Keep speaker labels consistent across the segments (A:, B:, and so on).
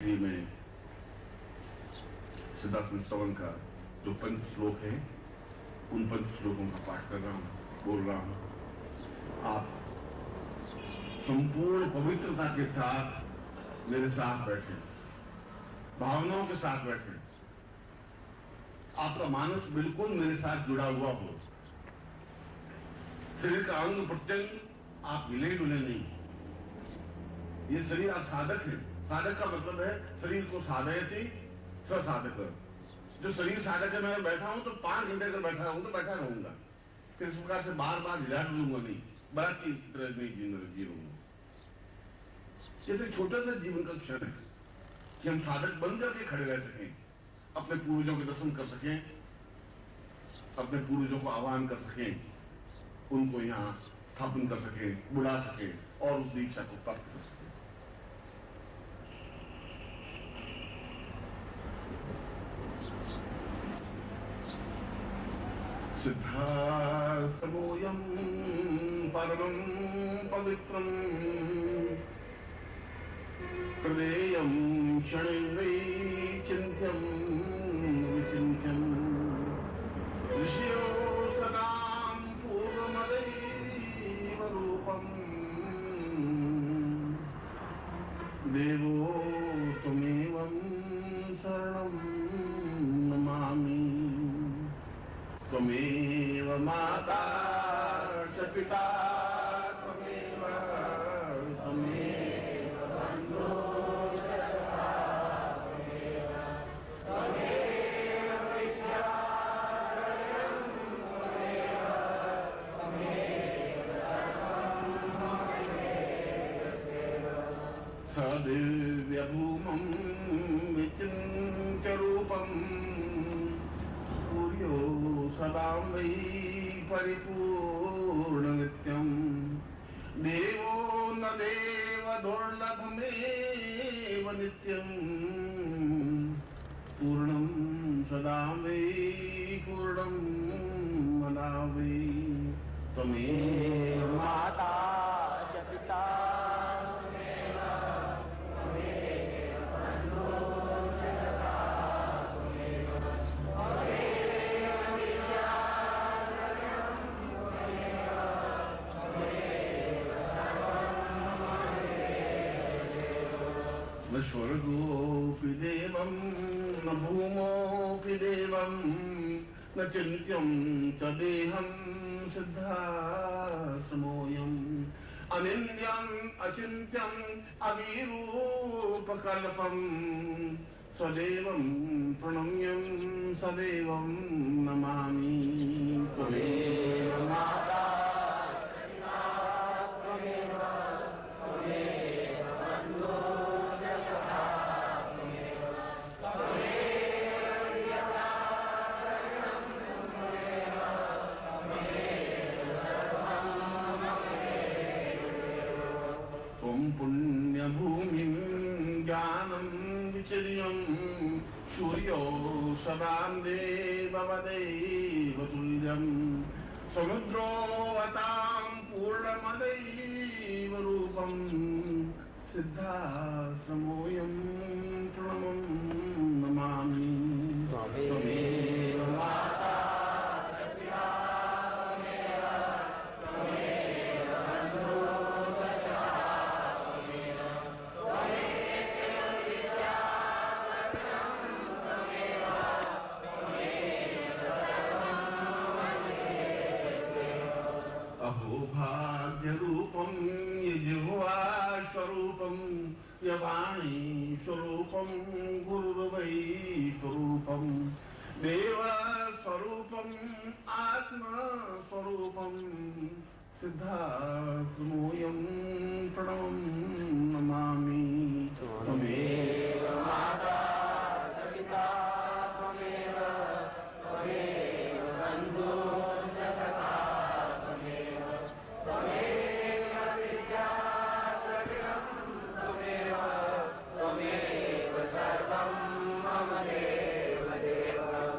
A: में सिद्धार्थ स्तवन का जो पंच श्लोक है, उन पंच श्लोकों का पाठ कर रहा हूं, बोल रहा हूं। आप संपूर्ण पवित्रता के साथ मेरे साथ बैठे, भावनाओं के साथ बैठे। आपका मानस बिल्कुल मेरे साथ जुड़ा हुआ हो, शरीर का अंग प्रत्यंग आप हिले डुले नहीं। ये शरीर आप साधक है। साधक का मतलब है शरीर को साधयति ससाधक। जो शरीर साधक है, मैं बैठा हूं तो 5 घंटे अगर बैठा रहूं तो बैठा रहूंगा, फिर इस प्रकार से बार बार हिला डूलूंगा नहीं, बराती की तरह नहीं जीऊंगा। ये तो छोटा सा जीवन का क्षण है कि हम साधक बन करके खड़े रह सकें, अपने पूर्वजों के दर्शन कर सकें, अपने पूर्वजों को आह्वान कर सकें, उनको यहाँ स्थापन कर सकें, बुला सकें और उस दीक्षा को प्राप्त कर सकें। सिद्धार्थमोऽयं परमं पवित्रं प्रदेयं क्षणेन्द्रै चिन्त्यं विचिन्त्यं ऋषयो सदां पूर्वमदैव रूपम् देवो त्वमेवं शरणं नमामि। त्वमेव माता च पिता त्वमेव बन्धुश्च सखा त्वमेव विद्यालयं त्वमेव सर्वं सदिव्यभूमं विचिन्त्य रूपम् सदा वै परिपूर्ण नित्यं देवो न देव दुर्लभमेव नित्यं पूर्णं सदा वै पूर्णं मदा वै त्वमेव माता च पिता न स्वर्गोऽपि देवं न भूमोऽपि देवं न चिन्त्यं च देहं सिद्धाश्रमोऽयम् अनिन्द्यम् अचिन्त्यम् अविरूपकल्पं सदैवं प्रणम्यं सदैवं नमामि। त्वमेव माता पुण्यभूमिं ज्ञानं विचर्यं सूर्यो सदा देववदेव तुल्यं समुद्रोऽवतां पूर्णमदैव रूपं सिद्धाश्रमोऽयं प्रणमं नमामि। त्वमेव माता भाग्यरूपं यजिह्वा स्वरूपं यवाणी स्वरूपं गुरुर्वै स्वरूपं देवस्वरूपं आत्मस्वरूपं सिद्धाश्रमोऽयं प्रणमं नमामि। त्वमेव माता च पिता त्वमेव बन्धुश्च सखा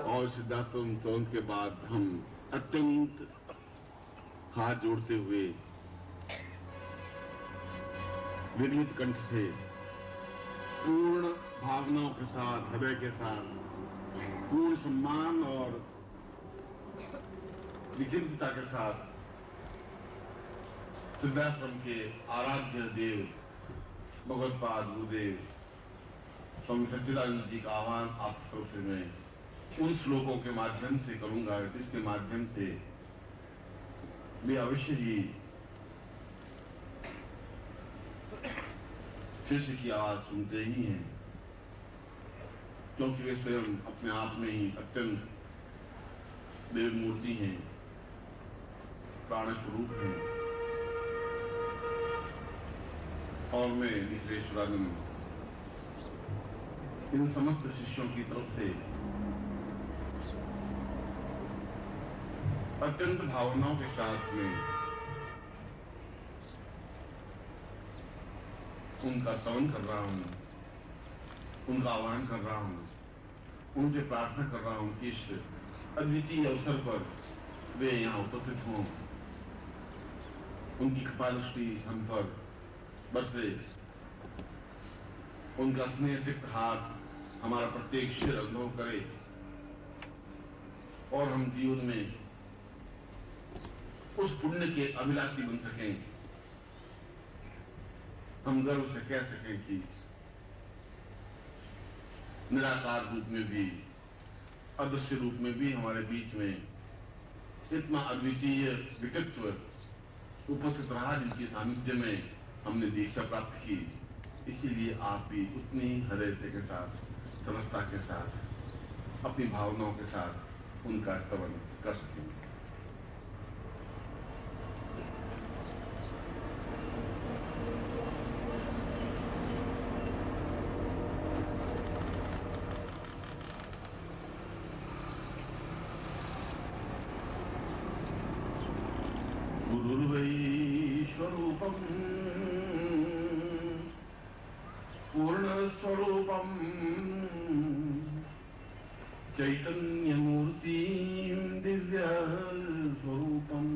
A: और सिद्धार्थ स्तवन के बाद हम अत्यंत हाथ जोड़ते हुए विगलित कंठ से पूर्ण भावनाओं के साथ, हृदय के साथ, पूर्ण सम्मान और निश्चिंतता के साथ सिद्धाश्रम के आराध्य देव भगवत्पाद गुरुदेव स्वामी सच्चिदानंद जी का आह्वान आपकी तरफ से मैं उन श्लोकों के माध्यम से करूंगा जिसके माध्यम से वे अवश्य ही शिष्य की आवाज सुनते ही हैं, क्योंकि वे स्वयं अपने आप में ही अत्यंत देव मूर्ति हैं, प्राण स्वरूप हैं। और मैं निश्चयेश्वरानंद इन समस्त शिष्यों की तरफ से अत्यंत भावनाओं के साथ में उनका स्तवन कर रहा हूं, उनका आह्वान कर रहा हूं, उनसे प्रार्थना कर रहा हूं कि इस अद्वितीय अवसर पर वे यहाँ उपस्थित हों, उनकी कृपादृष्टि हम पर बरसे, उनका स्नेह सिक्त हाथ हमारा प्रत्येक शिर अनुभव करे और हम जीवन में उस पुण्य के अभिलाषी बन सकें। हम गर्व से कह सकें कि निराकार रूप में भी, अदृश्य रूप में भी हमारे बीच में इतना अद्वितीय व्यक्तित्व उपस्थित रहा, जिनके सानिध्य में हमने दीक्षा प्राप्त की। इसीलिए आप भी उतनी हृदयता के साथ, समझता के साथ, अपनी भावनाओं के साथ उनका स्तवन कर सकेंगे। गुरुर्वैश्वरूपं पूर्णस्वरूपं चैतन्यमूर्तिं दिव्यस्वरूपं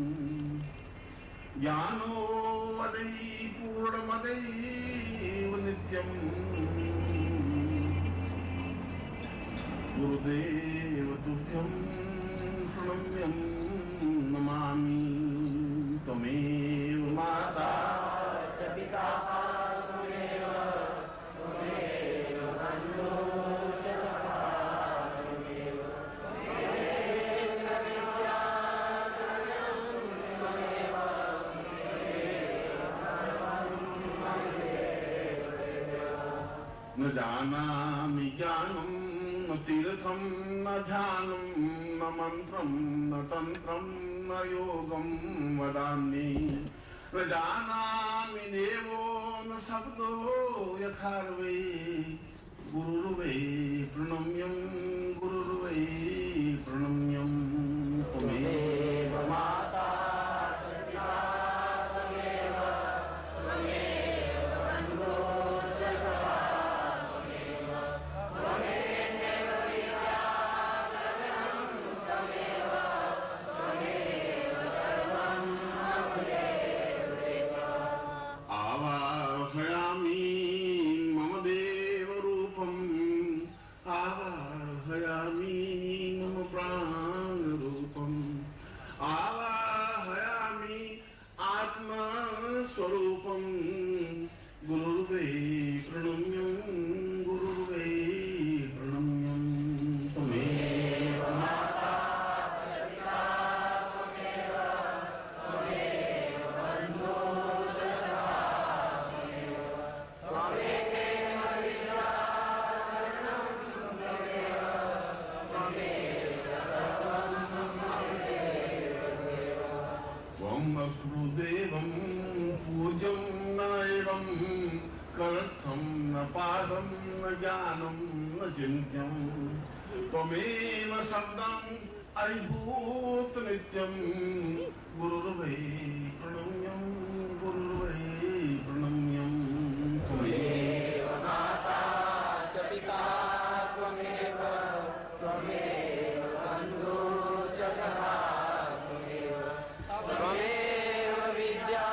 A: ज्ञानोदय पूर्णमदैव नित्यं गुरुदेव तुभ्यं प्रणम्यं नमामि। त्वमेव माता च पिता त्वमेव बन्धुश्च सखा त्वमेव विद्या त्वमेव सर्वं न जानामि ज्ञानं न तीर्थं न ध्यानं न मन्त्रं न तन्त्रं न योगं वदामि। न जानामि देवो न शब्दो यथार्वै गुरुर्वै प्रणम्यं गुरुर्वै प्रणम्यं। त्वमेव माता च पिता त्वमेव बन्धुश्च सखा त्वमेव विद्या त्वमेव आवाहयामि मम देवरूपम् आवाहयामि मम प्राणरूपम् आवाहयामि आत्मस्वरूपम् गुरुर्वै प्रणम्यं गुरुर्वै प्रणम्यं। त्वमेव माता च पिता त्वमेव बन्धुश्च सखा त्वमेव विद्या त्वमेव सर्वं त्वं वसुदेवं पूज्यं न एवं करस्थं न पादं न ज्ञानं न चिन्त्यं त्वमेव शब्दं अभिभूत नित्यं गुरुर्वै प्रणम्यं गुरुर्वै प्रणम्यं। त्वमेव माता च पिता त्वमेव बन्धुश्च सखा त्वमेव विद्या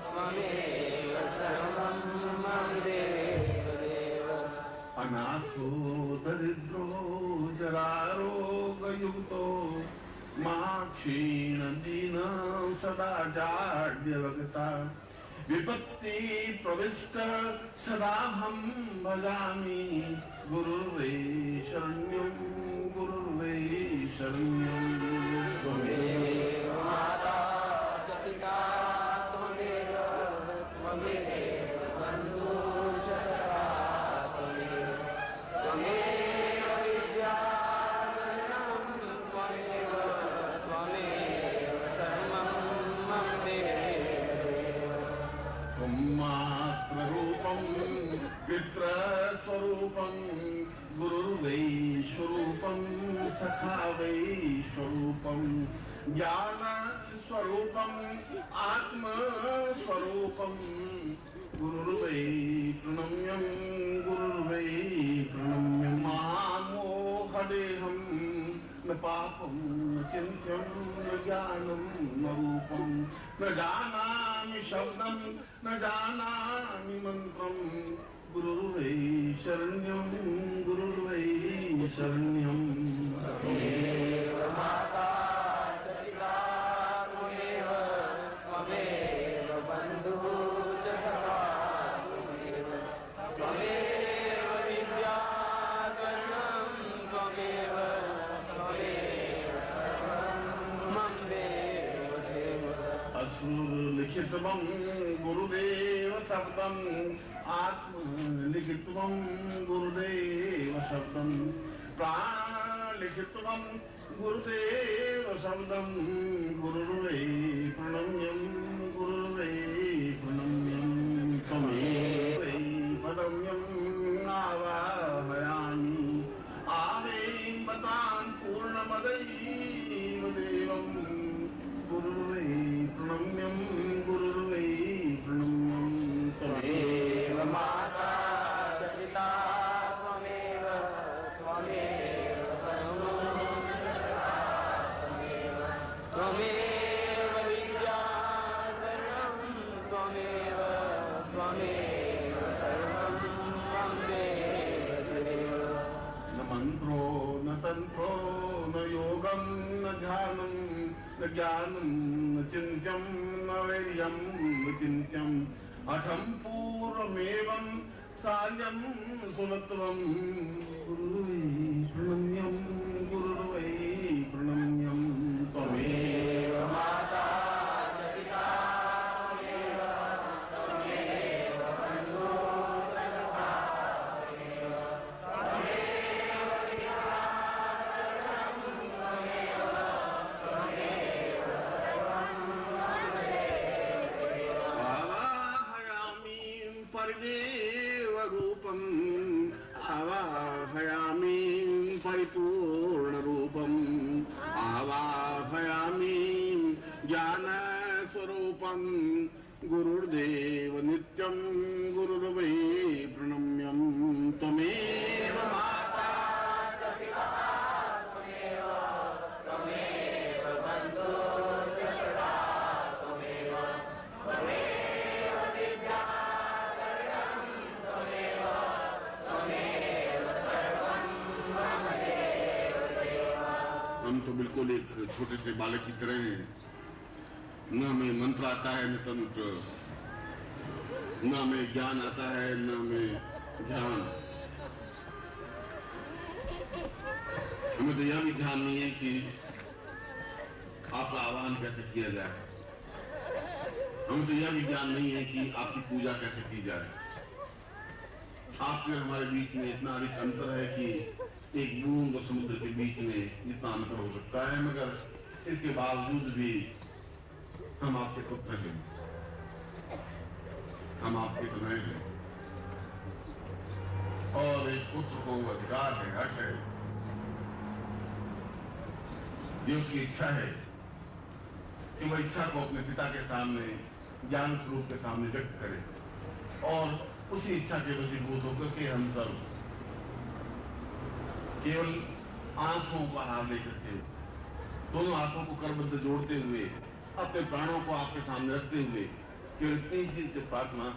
A: त्वमेव सर्वं सदाचार्यवगता विपत्ति प्रविष्ट सदाहं भजामि गुरुर्वे शरण्यं गुरुर्वे शरण्यं
B: त्वमेव माता च पिता त्वमेव त्वमेव बन्धुः च सखा त्वमेव विद्या त्वमेव सर्वं मम देव
A: त्वं मात्ररूपं पितृस्वरूपं गुरुर्वै स्वरूपं सखा वै स्वरूपं ज्ञानस्वरूपं आत्मस्वरूपं गुरुर्वै प्रणम्यं गुरुर्वै प्रणम्यं महामोहदेहं न पापं न चिन्त्यं न ज्ञानं न रूपं न जानामि शब्दं न जानामि मन्त्रं गुरुर्वै शरण्यं गुरुर्वै शरण्यं
B: त्वमेव माता च पिता त्वमेव त्वमेव बन्धुः च सखा त्वमेव विद्या त्वमेव सर्वं मम देव
A: असुरलिखितमं गुरुदेव शब्दं आत्मलिखितमं गुरुदेव शब्दं प्राणलिखितमं गुरुदेव शब्दं गुरुर्वै प्रणम्यं गुरुर्वै प्रणम्यं त्वमेव पदम्यं आवाहयामि आवेमतान् पूर्णमदैव देवं गुरुर्वै प्रणम्यं गुरुर्वै प्रणम्यं
B: त्वमेव माता च पिता त्वमेव सर्वं त्वमेव विद्या त्वमेव सर्वं मम देव
A: न मंत्रो न तंत्रो न योगं न ध्यानं न ज्ञानं न चिन्त्यं न वैर्यं न चिन्त्यम् अठं पूर्वमेवं सार्यं सुलत्वं गुरुर्वै प्रणम्यं गुरुर्वै प्रणम्यं
B: त्वमेव माता च पिता त्वमेव बन्धुः च सखा
A: आवाहयामि परिदेव रूपं आवाहयामि परिपूर्णरूपम् आवाहयामि ज्ञानस्वरूपं गुरुर्देव नित्यं गुरुर्वै प्रणम्यं त्वमेव माता
B: च पिता त्वमेव बन्धुः च सखा त्वमेव विद्या त्वमेव सर्वं मम देव
A: हम तो बिल्कुल एक छोटे से बालक की तरह हैं। न हमें मंत्र आता है न तंत्र, न हमें ज्ञान आता है न हमें ध्यान। हमें तो यह भी ध्यान नहीं है कि आपका आह्वान कैसे किया जाए। हमें तो यह भी ज्ञान नहीं है कि आपकी पूजा कैसे की जाए। आपके हमारे बीच में इतना अधिक अंतर है कि एक बूंद और समुद्र के बीच में इतना अंतर हो सकता है, मगर इसके बावजूद भी हम आपके पुत्र हैं, हम आपके तनय हैं और एक पुत्र को अधिकार है, हक है, ये उसकी इच्छा है कि वह इच्छा को अपने पिता के सामने ज्ञान स्वरूप के सामने व्यक्त करे और उसी इच्छा के वशीभूत होकर के हम सब केवल आंसुओं का हार लेकर के दोनों हाथों को करबद्ध जोड़ते हुए अपने प्राणों को आपके सामने रखते हुए केवल इतनी सी प्रार्थना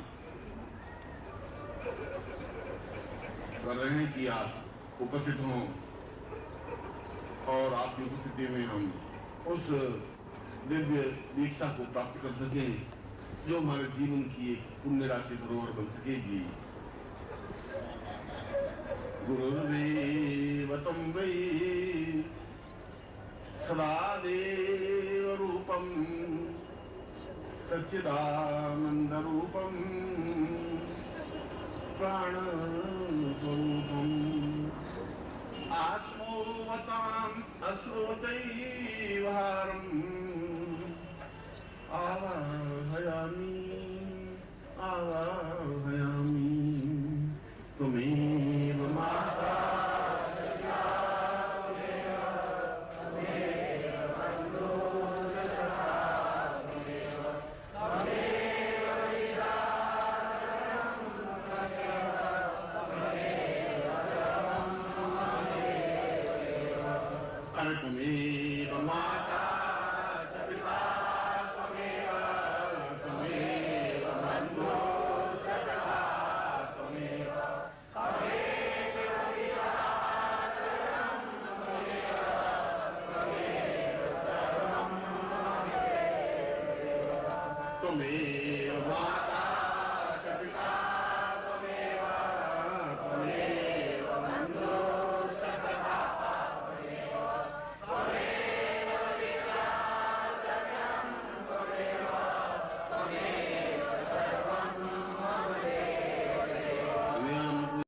A: कर रहे हैं कि आप उपस्थित हों और आपकी उपस्थिति में हम उस दिव्य दीक्षा को प्राप्त कर सके, जो हमारे जीवन की एक पुण्य राशि धरोहर बन सकेगी। गुरुर्देव तं वै सदा देव रूपं सच्चिदानंद रूपं प्राण स्वरूपं आत्मोवताम् अश्रुतैर्हारम् आवाहयामि आवाहयामि त्वमेव माता त्वमेव माता च पिता त्वमेव त्वमेव बन्धुः च सखा त्वमेव त्वमेव